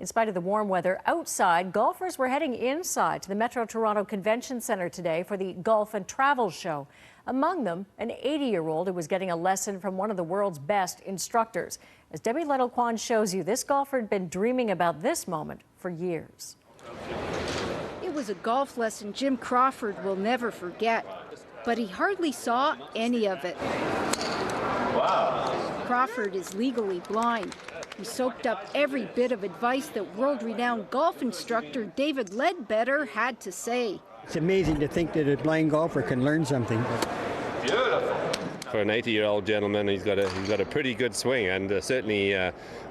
In spite of the warm weather outside, golfers were heading inside to the Metro Toronto Convention Centre today for the Golf and Travel Show. Among them, an 80-year-old who was getting a lesson from one of the world's best instructors. As Debbie Lytle-Kwan shows you, this golfer had been dreaming about this moment for years. It was a golf lesson Jim Crawford will never forget, but he hardly saw any of it. Wow. Crawford is legally blind. He soaked up every bit of advice that world-renowned golf instructor David Ledbetter had to say. It's amazing to think that a blind golfer can learn something. Beautiful. For an 80-year-old gentleman, he's got a pretty good swing, and certainly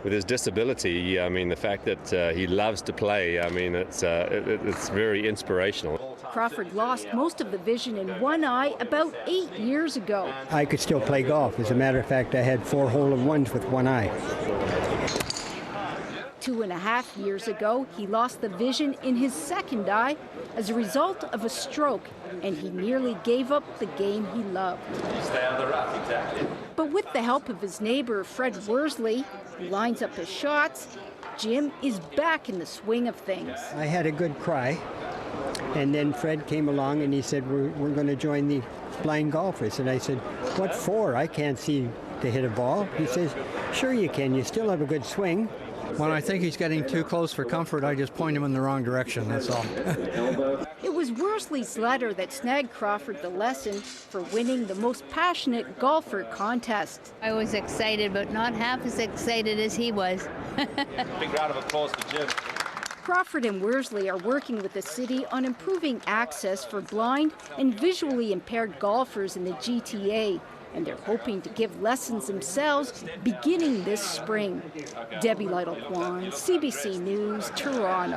with his disability, I mean, the fact that he loves to play, I mean, it's very inspirational. Crawford lost most of the vision in one eye about 8 years ago. I could still play golf. As a matter of fact, I had 4 hole-in-ones with one eye. 2.5 years ago, he lost the vision in his second eye as a result of a stroke, and he nearly gave up the game he loved. Stay on the rough, exactly. But with the help of his neighbor, Fred Worsley, who lines up his shots, Jim is back in the swing of things. I had a good cry, and then Fred came along and he said, we're going to join the blind golfers. And I said, what for? I can't see to hit a ball. He says, sure you can. You still have a good swing. When I think he's getting too close for comfort, I just point him in the wrong direction, that's all. It was Worsley's letter that snagged Crawford the lesson for winning the most passionate golfer contest. I was excited, but not half as excited as he was. Big round of applause to Jim. Crawford and Worsley are working with the city on improving access for blind and visually impaired golfers in the GTA. And they're hoping to give lessons themselves beginning this spring. Debbie Lytle-Kwan, CBC News, Toronto.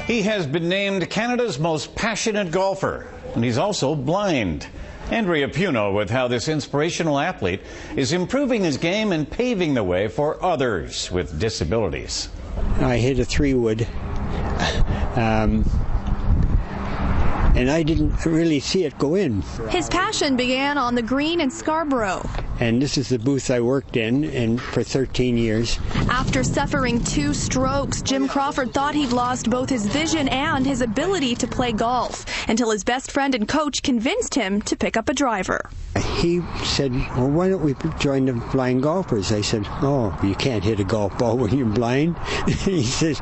He has been named Canada's most passionate golfer, and he's also blind. Andrea Puno with how this inspirational athlete is improving his game and paving the way for others with disabilities. I hit a 3-wood. And I didn't really see it go in. His passion began on the green in Scarborough. And this is the booth I worked in for 13 years. After suffering 2 strokes, Jim Crawford thought he'd lost both his vision and his ability to play golf, until his best friend and coach convinced him to pick up a driver. He said, well, why don't we join the blind golfers? I said, oh, you can't hit a golf ball when you're blind. He says,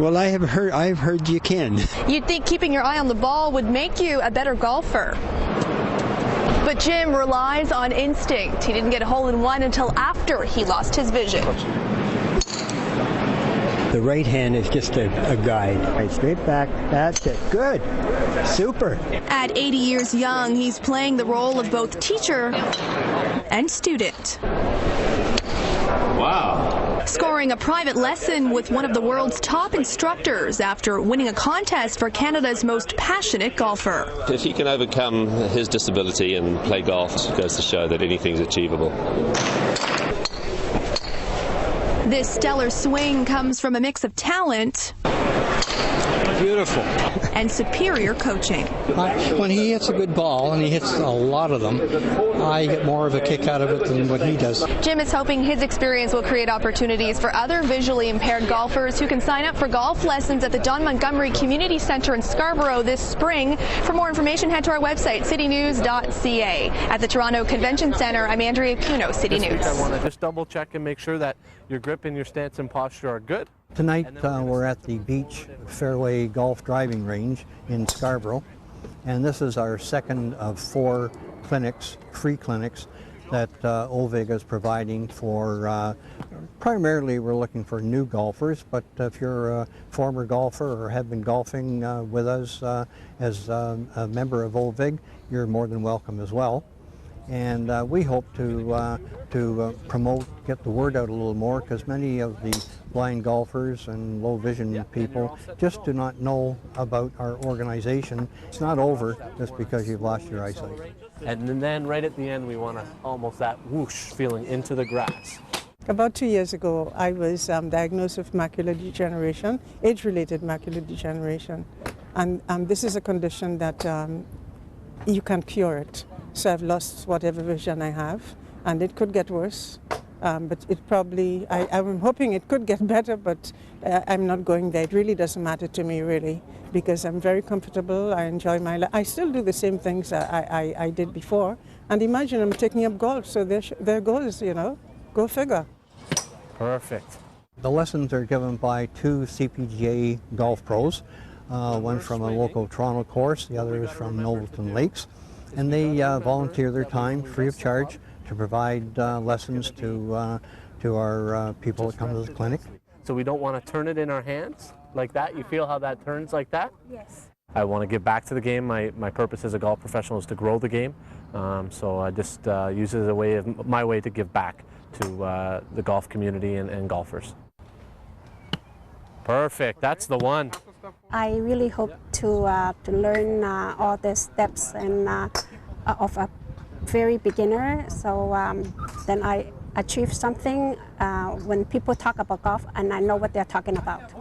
well, I've heard you can. You'd think keeping your eye on the ball would make you a better golfer. But Jim relies on instinct. He didn't get a hole-in-one until after he lost his vision. The right hand is just a guide. Right, straight back, that's it. Good, super. At 80 years young, he's playing the role of both teacher and student. Wow. Scoring a private lesson with one of the world's top instructors after winning a contest for Canada's most passionate golfer. If he can overcome his disability and play golf, it goes to show that anything's achievable. This stellar swing comes from a mix of talent Beautiful. and superior coaching. When he hits a good ball, and he hits a lot of them, I get more of a kick out of it than what he does. Jim is hoping his experience will create opportunities for other visually impaired golfers who can sign up for golf lessons at the Don Montgomery Community Centre in Scarborough this spring. For more information, head to our website, citynews.ca. At the Toronto Convention Centre, I'm Andrea Puno, City News. I want to just double check and make sure that your grip and your stance and posture are good. Tonight we're at the Beach Fairway Golf Driving Range in Scarborough, and this is our second of 4 clinics, free clinics, that OVIG is providing for, primarily we're looking for new golfers, but if you're a former golfer or have been golfing with us as a member of OVIG, you're more than welcome as well. And we hope to promote, get the word out a little more, because many of the blind golfers and low vision people just do not know about our organization. It's not over just because you've lost your eyesight. And then right at the end, we want to almost that whoosh feeling into the grass. About 2 years ago, I was diagnosed with macular degeneration, age-related macular degeneration. And this is a condition that you can cure it. So I've lost whatever vision I have, and it could get worse. but it probably, I'm hoping it could get better, but I'm not going there. It really doesn't matter to me, really, because I'm very comfortable. I enjoy my life. I still do the same things I did before. And imagine I'm taking up golf, so there goes, you know, go figure. Perfect. The lessons are given by two CPGA golf pros, one from a local Toronto course, the other is from Nobleton Lakes, and they volunteer their time free of charge to provide lessons to our people that come to the clinic. So we don't want to turn it in our hands like that. You feel how that turns like that? Yes. I want to give back to the game. My purpose as a golf professional is to grow the game. So I just use it as a way of my way to give back to the golf community and golfers. Perfect. That's the one. I really hope to learn all the steps and of a very beginner. So then I achieve something when people talk about golf, and I know what they're talking about.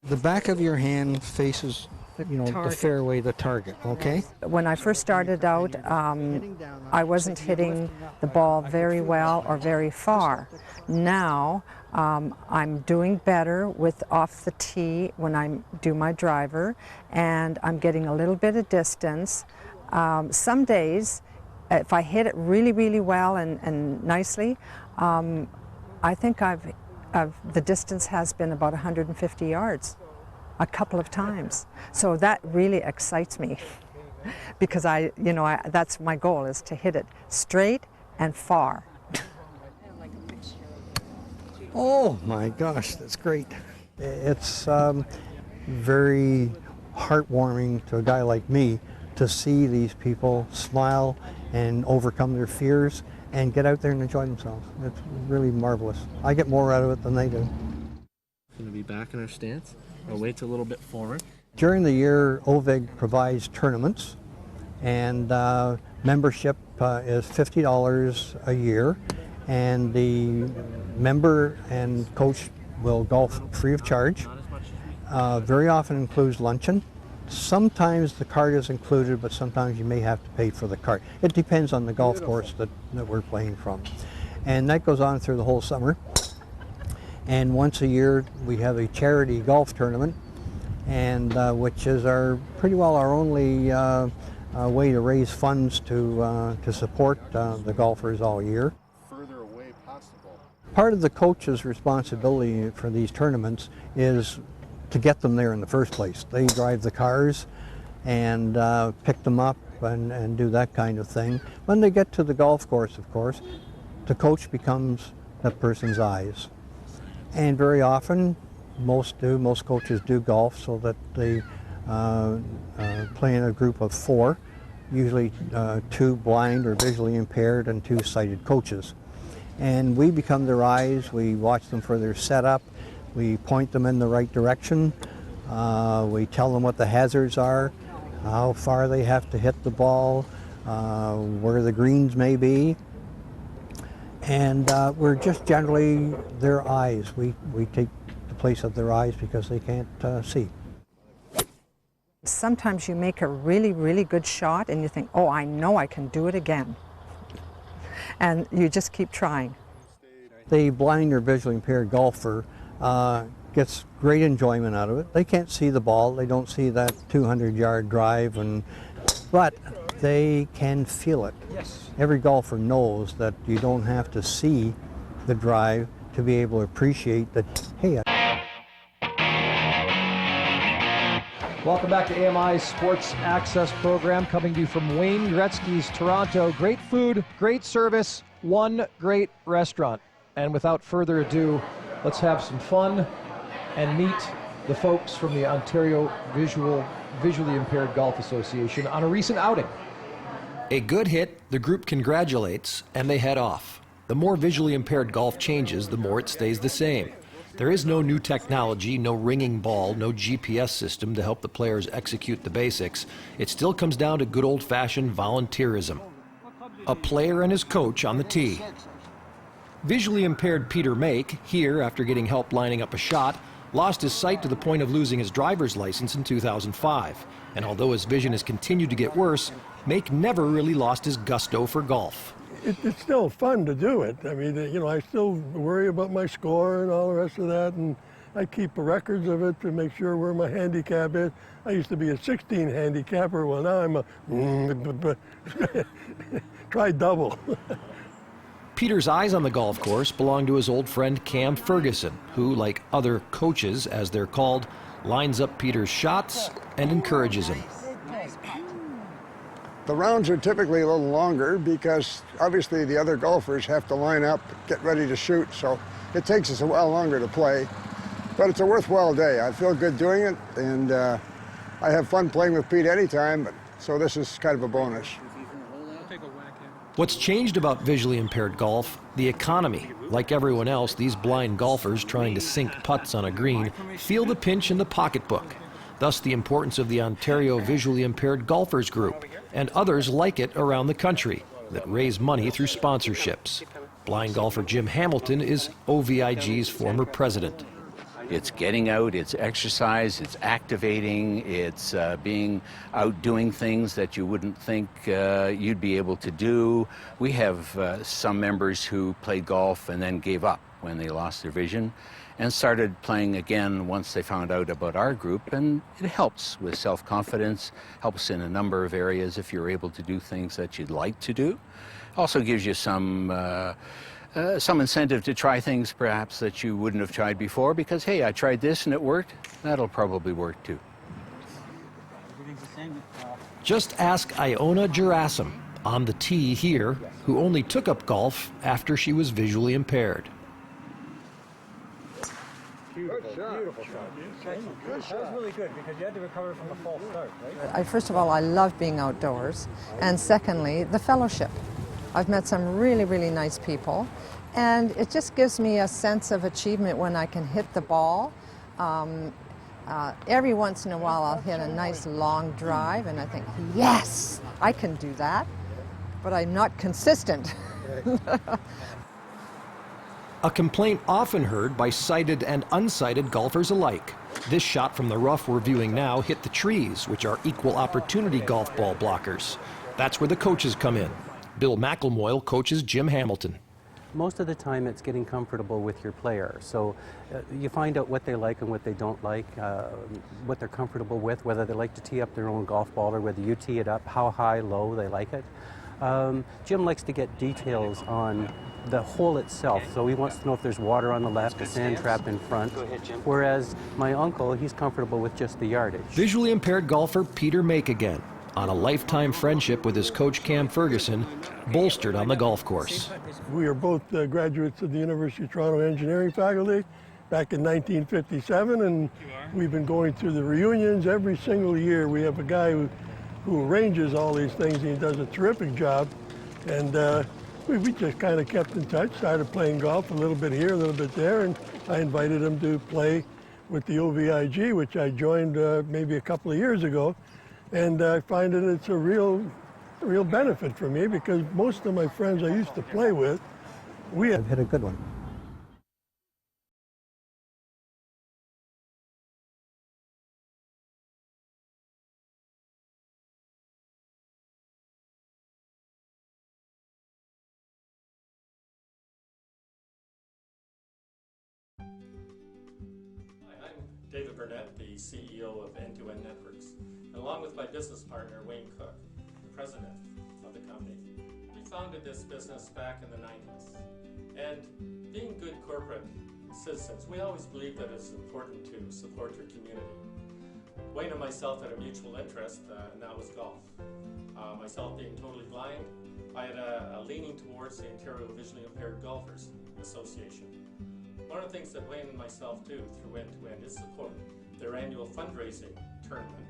The back of your hand faces, you know, the fairway, the target, okay? When I first started out, I wasn't hitting the ball very well or very far. Now, I'm doing better with off the tee when I do my driver, and I'm getting a little bit of distance. Some days, if I hit it really, really well and nicely, I think the distance has been about 150 yards a couple of times. So that really excites me because that's my goal, is to hit it straight and far. Oh my gosh, that's great. It's very heartwarming to a guy like me to see these people smile and overcome their fears and get out there and enjoy themselves. It's really marvelous. I get more out of it than they do. Going to be back in our stance. I'll wait a little bit forward. During the year, OVIG provides tournaments, and membership is $50 a year, and the member and coach will golf free of charge. Very often includes luncheon. Sometimes the cart is included, but sometimes you may have to pay for the cart. It depends on the golf course that we're playing from. And that goes on through the whole summer. And once a year we have a charity golf tournament, and which is pretty well our only way to raise funds to support the golfers all year. Part of the coach's responsibility for these tournaments is to get them there in the first place. They drive the cars and pick them up and do that kind of thing. When they get to the golf course, of course, the coach becomes that person's eyes. And very often, most coaches do golf so that they play in a group of 4, usually 2 blind or visually impaired and 2 sighted coaches. And we become their eyes. We watch them for their setup. We point them in the right direction. We tell them what the hazards are, how far they have to hit the ball, where the greens may be. And we're just generally their eyes. We take the place of their eyes because they can't see. Sometimes you make a really, really good shot and you think, oh, I know I can do it again. And you just keep trying. The blind or visually impaired golfer gets great enjoyment out of it. They can't see the ball. They don't see that 200-yard drive, but they can feel it. Yes. Every golfer knows that you don't have to see the drive to be able to appreciate that, hey. Welcome back to AMI's Sports Access program, coming to you from Wayne Gretzky's Toronto. Great food, great service, one great restaurant. And without further ado, let's have some fun and meet the folks from the Ontario Visually Impaired Golf Association on a recent outing. A good hit, the group congratulates, and they head off. The more visually impaired golf changes, the more it stays the same. There is no new technology, no ringing ball, no GPS system to help the players execute the basics. It still comes down to good old-fashioned volunteerism. A player and his coach on the tee. Visually impaired Peter Make, here after getting help lining up a shot, lost his sight to the point of losing his driver's license in 2005. And although his vision has continued to get worse, Make never really lost his gusto for golf. it's still fun to do it. I mean, you know, I still worry about my score and all the rest of that, and I keep records of it to make sure where my handicap is. I used to be a 16 handicapper. Well, now I'm a try double. Peter's eyes on the golf course belong to his old friend Cam Ferguson, who, like other coaches, as they're called, lines up Peter's shots and encourages him. The rounds are typically a little longer because obviously the other golfers have to line up, get ready to shoot, so it takes us a while longer to play. But it's a worthwhile day. I feel good doing it, and I have fun playing with Pete anytime, so this is kind of a bonus. What's changed about visually impaired golf? The economy. Like everyone else, these blind golfers trying to sink putts on a green feel the pinch in the pocketbook. Thus the importance of the Ontario Visually Impaired Golfers Group and others like it around the country that raise money through sponsorships. Blind golfer Jim Hamilton is OVIG's former president. It's getting out, it's exercise, it's activating, it's being out doing things that you wouldn't think you'd be able to do. We have some members who played golf and then gave up when they lost their vision and started playing again once they found out about our group, and it helps with self-confidence, helps in a number of areas if you're able to do things that you'd like to do. Also gives you some incentive to try things perhaps that you wouldn't have tried before because, hey, I tried this and it worked, that'll probably work too. Just ask Iona Gerasim on the tee here, who only took up golf after she was visually impaired. Beautiful shot. That was really good because you had to recover from a false start, right? First of all, I love being outdoors, and secondly, the fellowship. I've met some really, really nice people, and it just gives me a sense of achievement when I can hit the ball. Every once in a while I'll hit a nice long drive and I think, yes, I can do that, but I'm not consistent. A complaint often heard by sighted and unsighted golfers alike. This shot from the rough we're viewing now hit the trees, which are equal opportunity golf ball blockers. That's where the coaches come in. Bill McElmoyle coaches Jim Hamilton. Most of the time it's getting comfortable with your player. So you find out what they like and what they don't like, what they're comfortable with, whether they like to tee up their own golf ball or whether you tee it up, how high, low they like it. Jim likes to get details on the hole itself, so he wants to know if there's water on the left, a sand trap in front, whereas my uncle, he's comfortable with just the yardage. Visually impaired golfer Peter Make again, on a lifetime friendship with his coach Cam Ferguson, bolstered on the golf course. We are both graduates of the University of Toronto Engineering faculty back in 1957, and we've been going through the reunions every single year. We have a guy who arranges all these things, and he does a terrific job. And we just kind of kept in touch, started playing golf a little bit here, a little bit there, and I invited him to play with the OVIG, which I joined maybe a couple of years ago. And I find that it's a real benefit for me because most of my friends I used to play with, I've hit a good one. David Burnett, the CEO of End-to-End Networks, and along with my business partner, Wayne Cook, the president of the company. We founded this business back in the 90s. And being good corporate citizens, we always believed that it's important to support your community. Wayne and myself had a mutual interest, and that was golf. Myself being totally blind, I had a leaning towards the Ontario Visually Impaired Golfers Association. One of the things that Wayne and myself do through End-to-End is support their annual fundraising tournament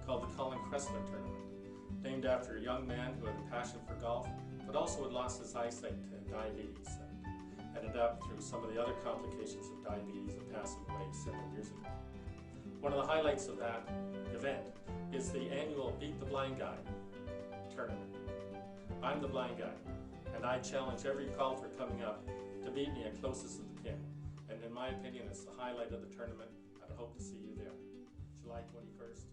called the Colin Cressler Tournament, named after a young man who had a passion for golf, but also had lost his eyesight and diabetes, and ended up through some of the other complications of diabetes and passing away several years ago. One of the highlights of that event is the annual Beat the Blind Guy tournament. I'm the blind guy, and I challenge every golfer coming up to beat me at closest of the pin. And in my opinion, it's the highlight of the tournament, and I hope to see you there. July 21st.